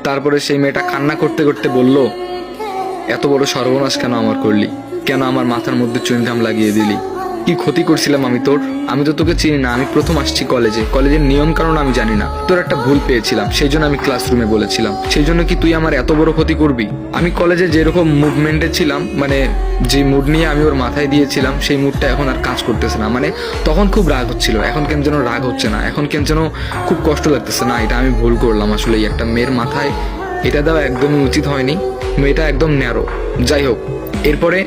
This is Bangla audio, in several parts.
তারপরে সেই মেয়েটা কান্না করতে করতে বলল, এত বড় সর্বনাশ কেন আমার করলি, কেন আমার মাথার মধ্যে চুইংগাম লাগিয়ে দিলি, কি ক্ষতি করছিলাম আমি তোর? আমি তো তোকে চিনি না, আমি প্রথম আসছি কলেজের নিয়ম কারণ আমি জানি না, তোর একটা ভুল পেয়েছিলাম, সেই জন্য আমি ক্লাসরুমে বলেছিলাম, সেই জন্য কি তুই আমার এত বড় ক্ষতি করবি? আমি কলেজে যেরকম মুভমেন্টে ছিলাম, মানে যে মুড নিয়ে আমি ওর মাথায় দিয়েছিলাম, সেই মুডটা এখন আর কাজ করতেছে না। মানে তখন খুব রাগ হচ্ছিল, এখন কেন যেন রাগ হচ্ছে না, এখন কেন যেন খুব কষ্ট লাগতেছে না। এটা আমি ভুল করলাম আসলে, একটা মেয়ের মাথায় এটা দেওয়া একদমই উচিত হয়নি, মেয়েটা একদম ন্যারো। যাই হোক, এরপরে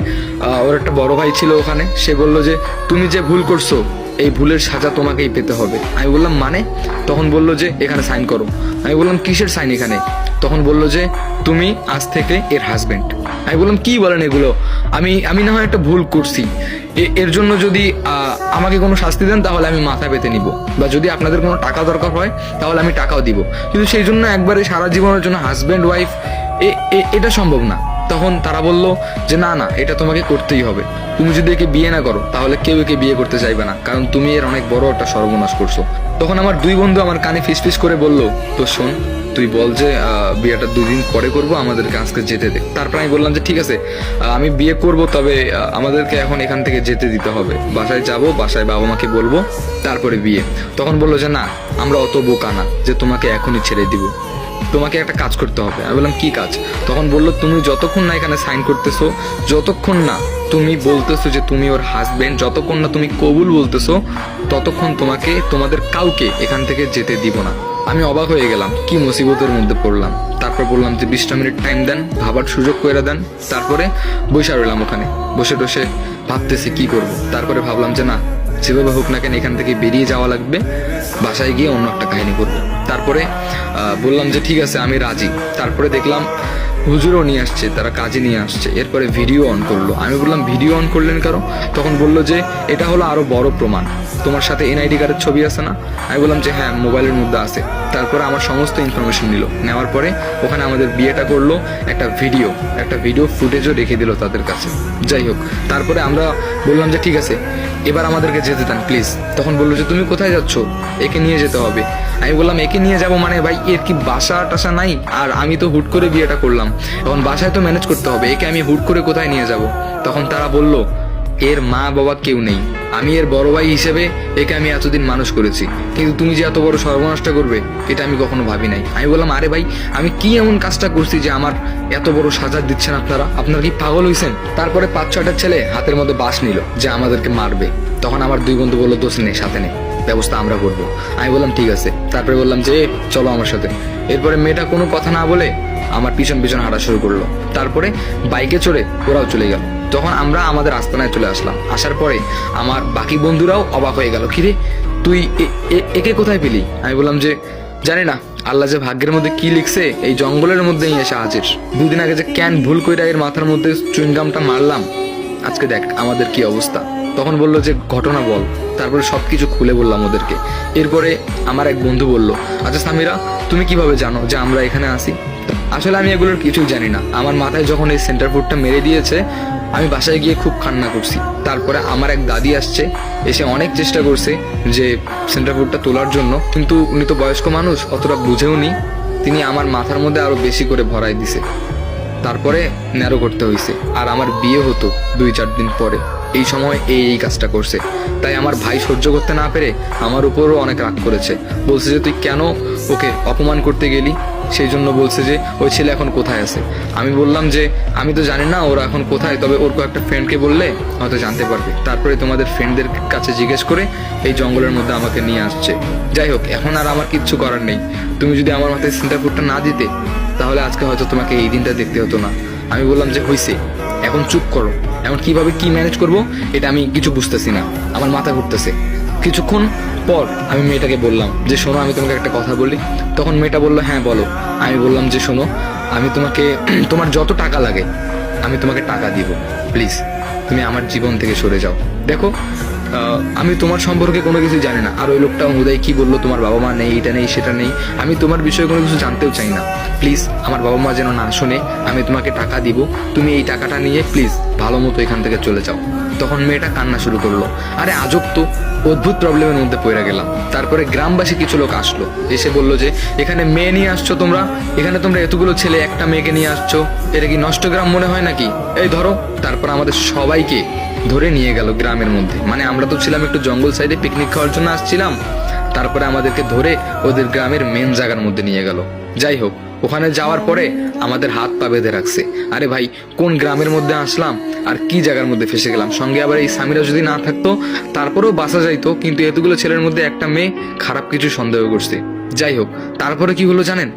ওর একটা বড় ভাই ছিল ওখানে, সে বলল যে তুমি যে ভুল করছো এই ভুলের সাজা তোমাকেই পেতে হবে। আমি বললাম মানে? তখন বলল যে এখানে সাইন করো। আমি বললাম কিসের সাইন এখানে? তখন বলল যে তুমি আজ থেকে এর হাজবেন্ড। আমি বললাম কি বলেন এগুলো? আমি না হয় একটা ভুল করছি, এর জন্য যদি আমাকে কোনো শাস্তি দেন তাহলে আমি মাথা পেতে নিব, বা যদি আপনাদের কোনো টাকা দরকার হয় তাহলে আমি টাকাও দিব, কিন্তু সেই জন্য একবারে সারা জীবনের জন্য হাজব্যান্ড ওয়াইফ এটা সম্ভব না। তখন তারা বলল যে না না, এটা তোমাকে করতেই হবে, তুমি যদি একে বিয়ে না করো তাহলে কেউ একে বিয়ে করতে চাইবে না, কারণ তুমি এর অনেক বড় একটা সর্বনাশ করছো। তখন আমার দুই বন্ধু আমার কানে ফিসফিস করে বলল, তো শোন, তুই বল যে বিয়েটা 2 দিন পরে করবো, আমাদেরকে আজকে যেতে দে। তারপর আমি বললাম যে ঠিক আছে, আমি বিয়ে করব, তবে আমাদেরকে এখন এখান থেকে যেতে দিতে হবে, বাসায় যাব, বাসায় বাবা মাকে বলবো, তারপরে বিয়ে। তখন বললো যে না, আমরা অত বোকা না যে তোমাকে এখনই ছেড়ে দিব, তোমাকে একটা কাজ করতে হবে। আমি বললাম কি কাজ? তখন বললো তুমি যতক্ষণ না এখানে সাইন করতেছো, যতক্ষণ না তুমি বলতেছো যে তুমি ওর হাজবেন্ড, যতক্ষণ না তুমি কবুল বলতেছো, ততক্ষণ তোমাদের কাউকে এখান থেকে যেতে দিব না। আমি অবাক হয়ে গেলাম, কি মুসিবতের মধ্যে পড়লাম। তারপর বললাম যে 20টা মিনিট টাইম দেন, ভাবার সুযোগ করে দেন। তারপরে বসে রইলাম ওখানে, বসে বসে ভাবতেছি কি করব। তারপরে ভাবলাম যে না, যেভাবে হোক না কেন এখান থেকে বেরিয়ে যাওয়া লাগবে, বাসায় গিয়ে অন্য একটা কাহিনী করবো। তারপরে বললাম যে ঠিক আছে, আমি রাজি। তারপরে দেখলাম হুজুরও নিয়ে আসছে, তারা কাজে নিয়ে আসছে। এরপরে ভিডিও অন করলো। আমি বললাম ভিডিও অন করলেন কারো? তখন বললো যে এটা হলো আরো বড় প্রমাণ, তোমার সাথে এনআইডি কার্ডের ছবি আছে না? আমি বললাম যে হ্যাঁ, মোবাইলের মধ্যে আছে। তারপরে আমার সমস্ত ইনফরমেশন নিল, নেওয়ার পরে ওখানে আমাদের বিয়েটা করলো, একটা ভিডিও ফুটেজও রেখে দিল তাদের কাছে। যাই হোক, তারপরে আমরা বললাম যে ঠিক আছে, এবার আমাদেরকে যেতে দেন প্লিজ। তখন বললো যে তুমি কোথায় যাচ্ছ? একে নিয়ে যেতে হবে। আমি বললাম একে নিয়ে যাব মানে? ভাই, এর কি বাসা টাসা নাই? আর আমি তো হুট করে বিয়েটা করলাম, এখন বাসায় তো ম্যানেজ করতে হবে, একে আমি হুট করে কোথায় নিয়ে যাব? তখন তারা বলল এর মা বাবা কেউ নেই, আমি এর বড় ভাই হিসেবে একে আমি এতদিন মানুষ করেছি, কিন্তু তুমি যে এত বড় সর্বনাশটা করবে এটা আমি কখনো ভাবি নাই। আমি বললাম আরে ভাই, আমি কি এমন কাজটা করছি যে আমার এত বড় সাজা দিচ্ছেন আপনারা কি পাগল হইছেন? তারপরে 5-6টা ছেলে হাতের মধ্যে বাঁশ নিল যে আমাদেরকে মারবে। তখন আমার দুই বন্ধু বললো দোষ নেই, সাথে নেই, ব্যবস্থা আমরা করবো। আমি বললাম ঠিক আছে। তারপরে বললাম যে চলো আমার সাথে। এরপরে মেয়েটা কোনো কথা না বলে আমার পিছন পিছন হাঁটা শুরু করলো। তারপরে বাইকে চড়ে ওরাও চলে গেল। তখন আমরা আমাদের আস্তানায় চলে আসলাম। আসার পরে আমার বাকি বন্ধুরাও অবাক হয়ে গেল, কিরে তুই একে কোথায় পেলি? আমি বললাম যে জানি না, আল্লাহ যে ভাগ্যের মধ্যে কি লিখছে, এই জঙ্গলের মধ্যেই এসে হাজির। 2 দিন আগে যে ক্যান ভুল কইরা এর মাথার মধ্যে চুইংগামটা মারলাম, আজকে দেখ আমাদের কি অবস্থা। তখন বললো যে ঘটনা বল। তারপরে সবকিছু খুলে বললাম ওদেরকে। এরপরে আমার এক বন্ধু বলল, আচ্ছা সামিরা, তুমি কিভাবে জানো যে আমরা এখানে আসি? আসলে আমি এগুলোর কিছুই জানি না। আমার মাথায় যখন এই সেন্টার ফুডটা মেরে দিয়েছে, আমি বাসায় গিয়ে খুব কান্না করছি। তারপরে আমার এক দাদি আসছে, এসে অনেক চেষ্টা করছে যে সেন্টার ফুডটা তোলার জন্য, কিন্তু উনি তো বয়স্ক মানুষ, অতটা বুঝেও নি। তিনি আমার মাথার মধ্যে আরো বেশি করে ভরাই দিছে। তারপরে ন্যারো করতে হয়েছে। আর আমার বিয়ে হতো 2-4 দিন পরে। এই সময় এই কাজটা করছে। তাই আমার ভাই সহ্য করতে না পেরে আমার উপরও অনেক রাগ করেছে। বলছে যে তুই কেন ওকে অপমান করতে গেলি? সেই জন্য বলছে যে ওই ছেলে এখন কোথায় আছে। আমি বললাম যে আমি তো জানি না ওরা এখন কোথায়, তবে ওর কয়েকটা ফ্রেন্ডকে বললে হয়তো জানতে পারবে। তারপরে তোমাদের ফ্রেন্ডদের কাছে জিজ্ঞেস করে এই জঙ্গলের মধ্যে আমাকে নিয়ে আসছে। যাই হোক, এখন আর আমার কিচ্ছু করার নেই। তুমি যদি আমার মাথায় সেন্টার ফুডটা না দিতে, তাহলে আজকে হয়তো তোমাকে এই দিনটা দেখতে হতো না। আমি বললাম যে হইছে, এখন চুপ করো। এখন কিভাবে কি ম্যানেজ করব এটা আমি কিছু বুঝতেছি না, আমার মাথা ঘুরতেছে। কিছুক্ষণ পর আমি মেয়েটাকে বললাম যে শোনো, আমি তোমাকে একটা কথা বলি। তখন মেয়েটা বললো হ্যাঁ বলো। আমি বললাম যে শোনো, আমি তোমাকে তোমার যত টাকা লাগে আমি তোমাকে টাকা দিব, প্লিজ তুমি আমার জীবন থেকে সরে যাও। দেখো, আমি তোমার সম্পর্কে কোনো কিছু জানি না। আর ওই লোকটা হুদাই কি বললো, তোমার বাবা মা নেই, এটা নেই সেটা নেই, আমি তোমার বিষয়ে কোনো কিছু জানতেও চাই না। প্লিজ আমার বাবা মা যেন না শুনে, আমি তোমাকে টাকা দিব, তুমি এই টাকাটা নিয়ে প্লিজ ভালো মতো এখান থেকে চলে যাও। তখন মেয়েটা কান্না শুরু করলো। আরে আজব তো, অদ্ভুত প্রবলেমের মধ্যে পড়ে গেলাম। তারপরে গ্রামবাসী কিছু লোক আসলো, এসে বললো যে এখানে মেয়ে নিয়ে আসছো তোমরা, এখানে তোমরা এতগুলো ছেলে একটা মেয়েকে নিয়ে আসছো, এটা কি নষ্ট গ্রাম মনে হয় নাকি, এই ধরো। তারপর আমাদের সবাইকে ধরে নিয়ে গেল গ্রামের মধ্যে, মানে আমরা তো ছিলাম একটু জঙ্গল সাইডে পিকনিক খাওয়ার জন্য আসছিলাম। তারপরে আমাদেরকে ধরে ওদের গ্রামের মেন জায়গার মধ্যে নিয়ে গেল। যাই হোক, ওখানে যাওয়ার পরে আমাদের হাত পা বেঁধে রাখছে। আরে ভাই, কোন গ্রামের মধ্যে আসলাম আর কি জায়গার মধ্যে ফেসে গেলাম। সঙ্গে আবার এই সামিরা যদি না থাকতো তারপরেও বাঁচা যাইতো, কিন্তু এতগুলো ছেলের মধ্যে একটা মেয়ে খারাপ কিছু সন্দেহ করছে। যাই হোক, তারপরে কি হলো জানেন?